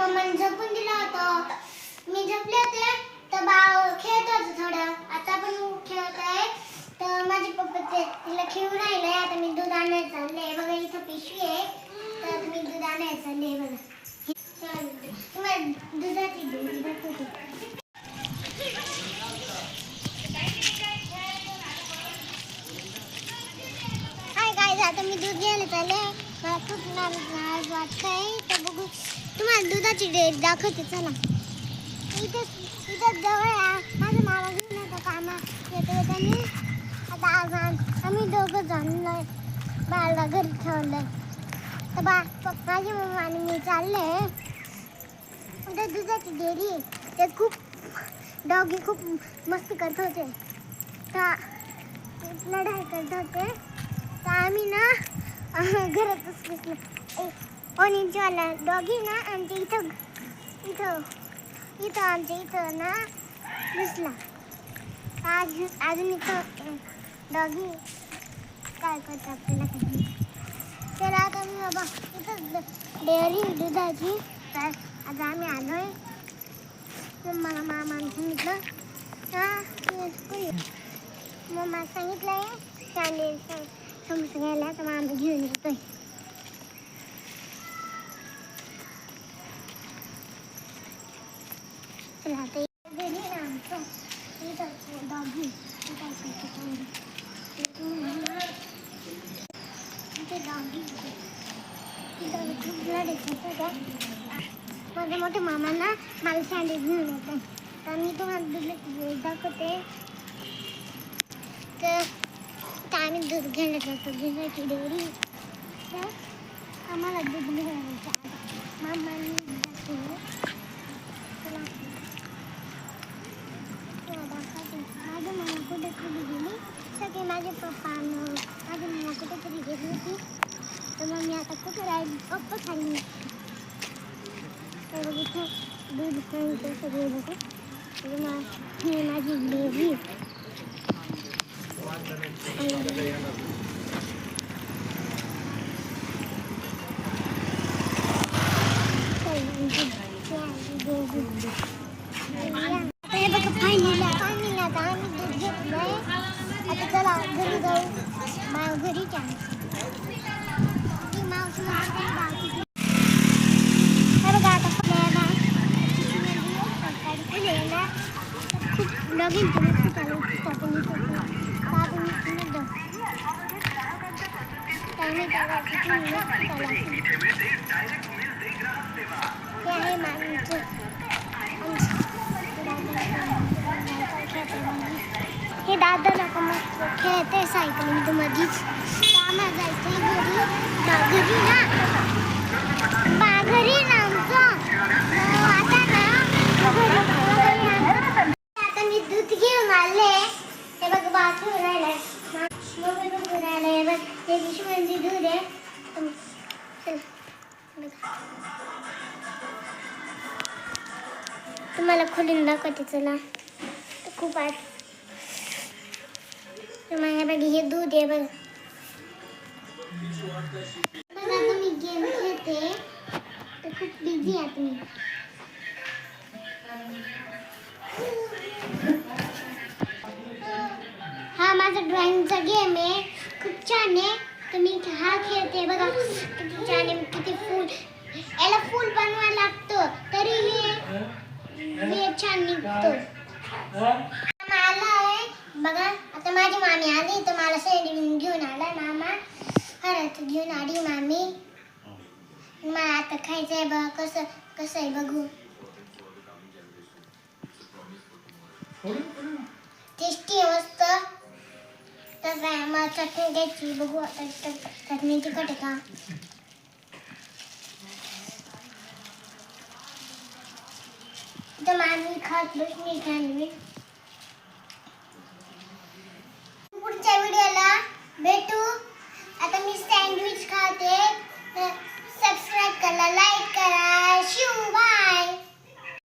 मम्माने झोपून दिलं होतं. मी झोपले होते तर बाळ खेळत होतं थोडं. आता पण खेळत आहे. तर माझे पप्पा तिला खेळून राहिले. आता मी दूध आणायला चालले. बघा इथं पिशवी आहे. तर मी दूध आणायला चालले. बघा तुम्हाला दुधाची डेअरी दाखवते. हाय गाईज, आता मी दूध घ्यायला चालले. मला खूप नाराज वाटतंय. तर बघू तुम्हाला दुधाची डेअरी दाखवते. चला इथं जवळ माझा मामा घेऊन येतो कामात येतो त्यांनी. आता आज आम्ही दोघं जणलोय. बाळाला घरी ठेवलंय. तर माझी मम्मा आणि मी चालले. इथं दुधाची डेअरी आहे. ते खूप डॉगी खूप मस्ती करत होते. तर लढाई करत होते. तर आम्ही ना घरातच बसलो. ऑरेंजवाला डॉगी ना आमच्या इथं इथं इथं आमच्या इथं ना दिसला. अजून इथं डॉगी काय करतो आपल्याला काही. तर आता मी बाबा इथं डेअरी दुधाची. तर आता आम्ही आलोय. मला मामाने सांगितलं मम्मा सांगितलंय समोसा घ्यायला. तर मामा घेऊन येतोय. राहते घरी ना आमचं इथं डॉगी काय करतो इथे डॉगी इथं खूप लढत होतं. माझ्या मोठ्या मामांना मला सँडविच घेऊन येतं. तर मी तुम्हाला दूध दाखवते. तर आम्ही दूध घ्यायला जातो. दुधाची डेअरी. तर आम्हाला दूध घ्यायला मामांनी दाखवलं. माझी मम्मा कुठेतरी गेली. सगळे माझे पप्पा माझी मम्मा कुठेतरी गेली होती. तर मग मी आता कुठे राहील पप्पा खाली. तर इथं दूध खायचं सगळे बघू. हे माझी डेअरी. हे बघा फायनली आता आम्ही दूध घेतलंय. आता चला घरी जाऊ. घरी मावशी हे बघा आता खूप लगीन चालू हे दादा लोक मस्त खेळते सायकलिंग मधीच. आम्हाला जायचंय घरी ना आमचं. आता मी दूध घेऊन आले. हे बघ बाथरूम राहिलाय. मम्मी बघून राहिलाय. बघ हे पिशवीमध्ये दूध आहे. तुम्हाला खोलून दाखवते. चला खूप आहे. तुम्हाला बघ हे दूध आहे. बघ आता मी गेम खेळते. तर खूप बिझी आहे तुम्ही. हा माझा ड्रॉइंगचा गेम आहे. खूप छान आहे. तर मी हा खेळते. बघा किती छान आहे. किती फूल याला फूल बनवायला लागतं तरी हे छान निघतो. आलाय बघा. आता माझी मामी आली तर मला सँडविच घेऊन आला मामा. खरंच घेऊन आली मामी. मला आता खायचंय. बघा कसं आहे बघू. टेस्टी आहे मस्त. तर काय मला चटणी घ्यायची. बघू आता चटणी तिखट आहे का. तर मामी खात बसली सँडविच. पुढच्या व्हिडिओला भेटू. आता मी सँडविच खाते. सबस्क्राईब करा, लाईक करा. शिव बाय.